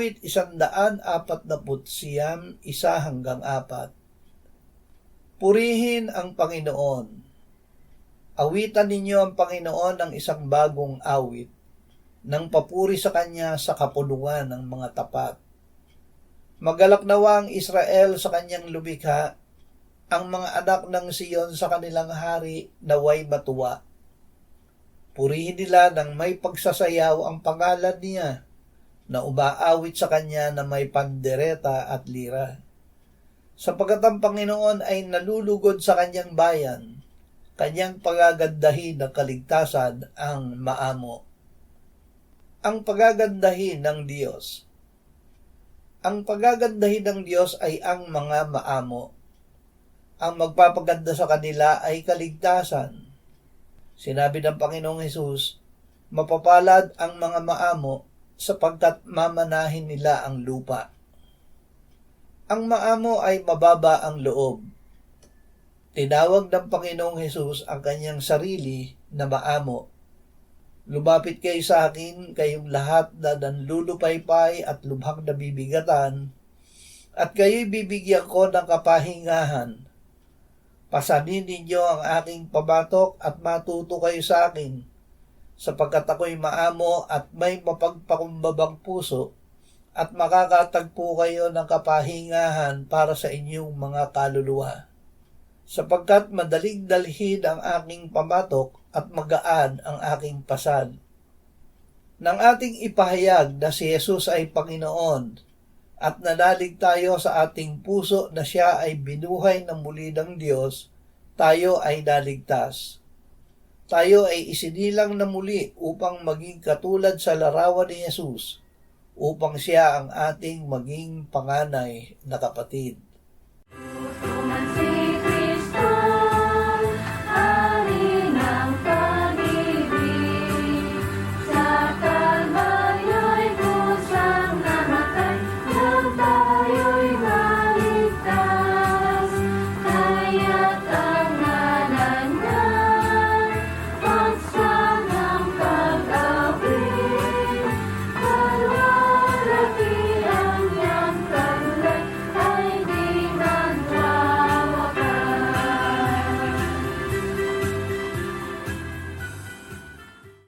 Awit 149, 1-4. Purihin ang Panginoon. Awitan ninyo ang Panginoon ng isang bagong awit, nang papuri sa Kanya sa kapulungan ng mga tapat. Magalak nawa ang Israel sa kanyang lumikha, ang mga anak ng Siyon sa kanilang hari naway matuwa. Purihin nila ng may pagsasayaw ang pangalan niya, na umaawit sa kanya na may pandereta at lira. Sapagkat ang Panginoon ay nalulugod sa kanyang bayan, kanyang pagagandahin ng kaligtasan ang maamo. Ang pagagandahin ng Diyos. Ang pagagandahin ng Diyos ay ang mga maamo. Ang magpapaganda sa kanila ay kaligtasan. Sinabi ng Panginoong Hesus, mapapalad ang mga maamo sapagkat mamanahin nila ang lupa. Ang maamo ay mababa ang loob. Tinawag ng Panginoong Hesus ang kanyang sarili na maamo. Lumapit kayo sa akin, kayong lahat na nanlulupaypay at lubhang nabibigatan, at kayo'y bibigyan ko ng kapahingahan. Pasanin ninyo ang aking pabatok at matuto kayo sa akin, sapagkat ako'y maamo at may mapagpakumbabang puso, at makakatagpo kayo ng kapahingahan para sa inyong mga kaluluwa. Sapagkat madaling dalhin ang aking pamatok at magaan ang aking pasad. Nang ating ipahayag na si Jesus ay Panginoon at nanalig tayo sa ating puso na siya ay binuhay ng muli ng Diyos, tayo ay naligtas. Tayo ay isinilang na muli upang maging katulad sa larawan ni Jesus, upang siya ang ating maging panganay na kapatid.